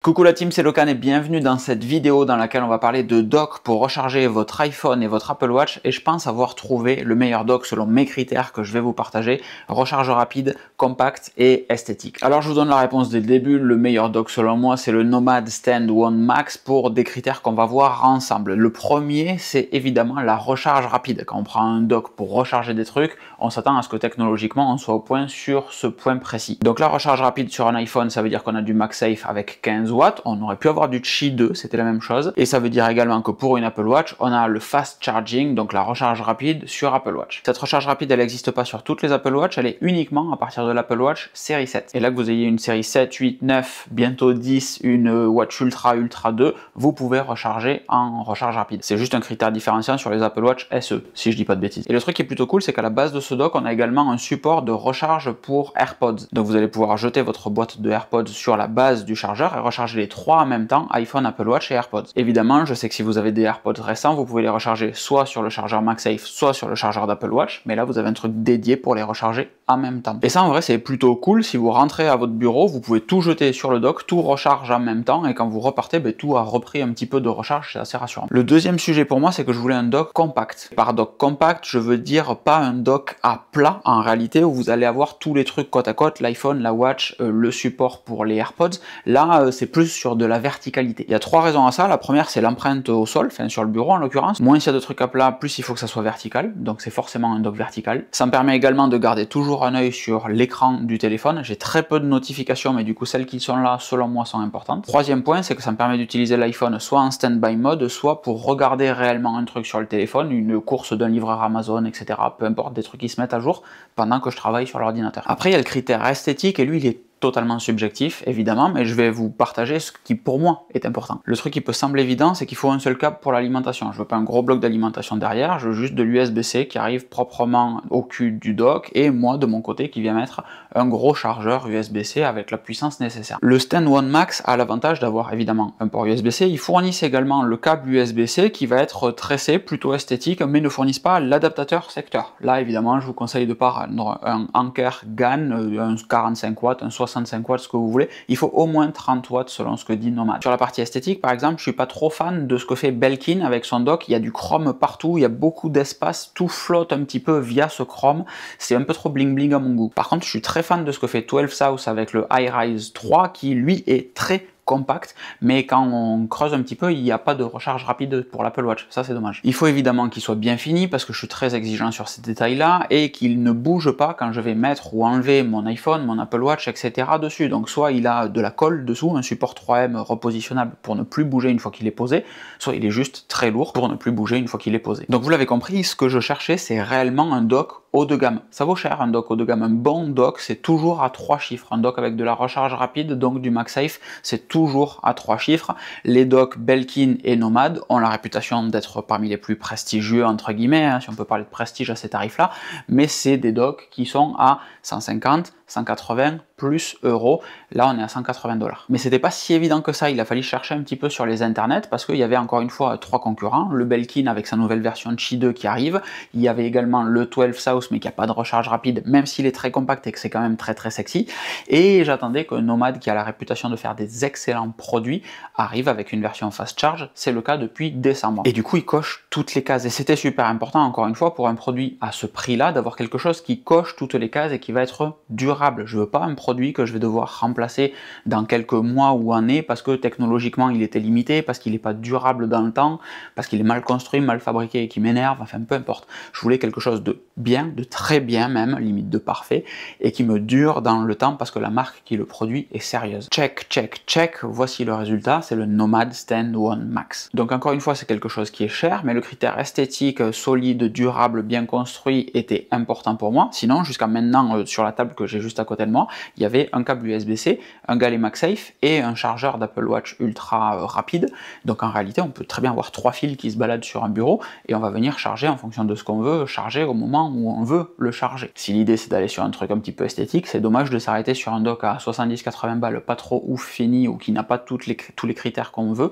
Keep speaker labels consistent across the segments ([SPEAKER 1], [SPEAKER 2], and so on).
[SPEAKER 1] Coucou la team, c'est Locan et bienvenue dans cette vidéo dans laquelle on va parler de dock pour recharger votre iPhone et votre Apple Watch, et je pense avoir trouvé le meilleur dock selon mes critères que je vais vous partager: recharge rapide, compact et esthétique. Alors je vous donne la réponse dès le début. Le meilleur dock selon moi, c'est le Nomad Stand One Max pour des critères qu'on va voir ensemble. Le premier, c'est évidemment la recharge rapide. Quand on prend un dock pour recharger des trucs, on s'attend à ce que technologiquement on soit au point sur ce point précis. Donc la recharge rapide sur un iPhone, ça veut dire qu'on a du MagSafe avec 15 watts, on aurait pu avoir du Qi 2, c'était la même chose, et ça veut dire également que pour une Apple Watch, on a le fast charging, donc la recharge rapide sur Apple Watch. Cette recharge rapide, elle n'existe pas sur toutes les Apple Watch, elle est uniquement à partir de l'Apple Watch série 7. Et là que vous ayez une série 7, 8, 9, bientôt 10, une Watch Ultra, Ultra 2, vous pouvez recharger en recharge rapide. C'est juste un critère différenciant sur les Apple Watch SE, si je dis pas de bêtises. Et le truc qui est plutôt cool, c'est qu'à la base de ce dock, on a également un support de recharge pour AirPods. Donc vous allez pouvoir jeter votre boîte de AirPods sur la base du chargeur et recharger les trois en même temps: iPhone, Apple Watch et AirPods. Évidemment, je sais que si vous avez des AirPods récents, vous pouvez les recharger soit sur le chargeur MagSafe, soit sur le chargeur d'Apple Watch, mais là vous avez un truc dédié pour les recharger en même temps. Et ça, en vrai, c'est plutôt cool. Si vous rentrez à votre bureau, vous pouvez tout jeter sur le dock, tout recharge en même temps, et quand vous repartez, tout a repris un petit peu de recharge. C'est assez rassurant. Le deuxième sujet pour moi, c'est que je voulais un dock compact. Par dock compact, je veux dire pas un dock à plat en réalité, où vous allez avoir tous les trucs côte à côte, l'iPhone, la Watch, le support pour les AirPods. Là, c'est plus sur de la verticalité. Il y a trois raisons à ça. La première, c'est l'empreinte au sol, enfin sur le bureau en l'occurrence. Moins il y a de trucs à plat, plus il faut que ça soit vertical, donc c'est forcément un dock vertical. Ça me permet également de garder toujours un œil sur l'écran du téléphone. J'ai très peu de notifications, mais du coup celles qui sont là, selon moi, sont importantes. Troisième point, c'est que ça me permet d'utiliser l'iPhone soit en stand-by mode, soit pour regarder réellement un truc sur le téléphone, une course d'un livreur Amazon, etc. Peu importe, des trucs qui se mettent à jour pendant que je travaille sur l'ordinateur. Après, il y a le critère esthétique, et lui, il est totalement subjectif, évidemment, mais je vais vous partager ce qui, pour moi, est important. Le truc qui peut sembler évident, c'est qu'il faut un seul câble pour l'alimentation. Je veux pas un gros bloc d'alimentation derrière, je veux juste de l'USB-C qui arrive proprement au cul du dock, et moi, de mon côté, qui vient mettre un gros chargeur USB-C avec la puissance nécessaire. Le Stand One Max a l'avantage d'avoir évidemment un port USB-C. Ils fournissent également le câble USB-C qui va être tressé, plutôt esthétique, mais ne fournissent pas l'adaptateur secteur. Là, évidemment, je vous conseille de prendre un Anker GAN, un 45 watts, un 65 watts, ce que vous voulez. Il faut au moins 30 watts selon ce que dit Nomad. Sur la partie esthétique, par exemple, je suis pas trop fan de ce que fait Belkin avec son dock. Il y a du chrome partout, il y a beaucoup d'espace, tout flotte un petit peu via ce chrome. C'est un peu trop bling bling à mon goût. Par contre, je suis très fan de ce que fait 12 South avec le iRise 3 qui lui est très compact, mais quand on creuse un petit peu, il n'y a pas de recharge rapide pour l'Apple Watch. Ça, c'est dommage. Il faut évidemment qu'il soit bien fini parce que je suis très exigeant sur ces détails-là, et qu'il ne bouge pas quand je vais mettre ou enlever mon iPhone, mon Apple Watch, etc. dessus. Donc soit il a de la colle dessous, un support 3M repositionnable pour ne plus bouger une fois qu'il est posé, soit il est juste très lourd pour ne plus bouger une fois qu'il est posé. Donc vous l'avez compris, ce que je cherchais, c'est réellement un dock haut de gamme. Ça vaut cher un dock haut de gamme. Un bon dock, c'est toujours à 3 chiffres. Un dock avec de la recharge rapide, donc du MagSafe, c'est toujours à 3 chiffres. Les docks Belkin et Nomad ont la réputation d'être parmi les plus prestigieux, entre guillemets, hein, si on peut parler de prestige à ces tarifs-là, mais c'est des docks qui sont à 150, 180 plus euros. Là, on est à 180 $. Mais c'était pas si évident que ça. Il a fallu chercher un petit peu sur les internets parce qu'il y avait encore une fois 3 concurrents. Le Belkin avec sa nouvelle version Qi 2 qui arrive. Il y avait également le 12 South, mais qui n'a pas de recharge rapide, même s'il est très compact et que c'est quand même très très sexy. Et j'attendais que Nomad, qui a la réputation de faire des excellents produits, arrive avec une version fast charge. C'est le cas depuis décembre. Et du coup, il coche toutes les cases. Et c'était super important, encore une fois, pour un produit à ce prix-là, d'avoir quelque chose qui coche toutes les cases et qui va être durable. Je veux pas un produit que je vais devoir remplacer dans quelques mois ou années parce que technologiquement il était limité, parce qu'il n'est pas durable dans le temps, parce qu'il est mal construit, mal fabriqué et qui m'énerve, enfin peu importe. Je voulais quelque chose de bien, de très bien même, limite de parfait, et qui me dure dans le temps parce que la marque qui le produit est sérieuse. Check, check, check, voici le résultat, c'est le Nomad Stand One Max. Donc encore une fois, c'est quelque chose qui est cher, mais le critère esthétique, solide, durable, bien construit était important pour moi. Sinon, jusqu'à maintenant, sur la table que j'ai juste à côté de moi, il y avait un câble USB-C, un galet MagSafe et un chargeur d'Apple Watch ultra rapide. Donc en réalité, on peut très bien avoir 3 fils qui se baladent sur un bureau et on va venir charger en fonction de ce qu'on veut charger au moment où on veut le charger. Si l'idée c'est d'aller sur un truc un petit peu esthétique, c'est dommage de s'arrêter sur un dock à 70-80 balles, pas trop ouf fini ou qui n'a pas tous les critères qu'on veut.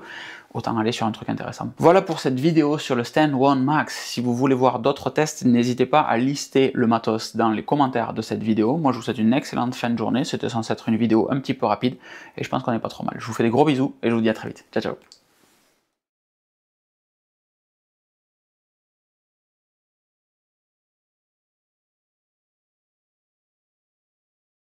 [SPEAKER 1] autant aller sur un truc intéressant. Voilà pour cette vidéo sur le Stand One Max. Si vous voulez voir d'autres tests, n'hésitez pas à lister le matos dans les commentaires de cette vidéo. Moi, je vous souhaite une excellente fin de journée. C'était censé être une vidéo un petit peu rapide et je pense qu'on n'est pas trop mal. Je vous fais des gros bisous et je vous dis à très vite. Ciao, ciao.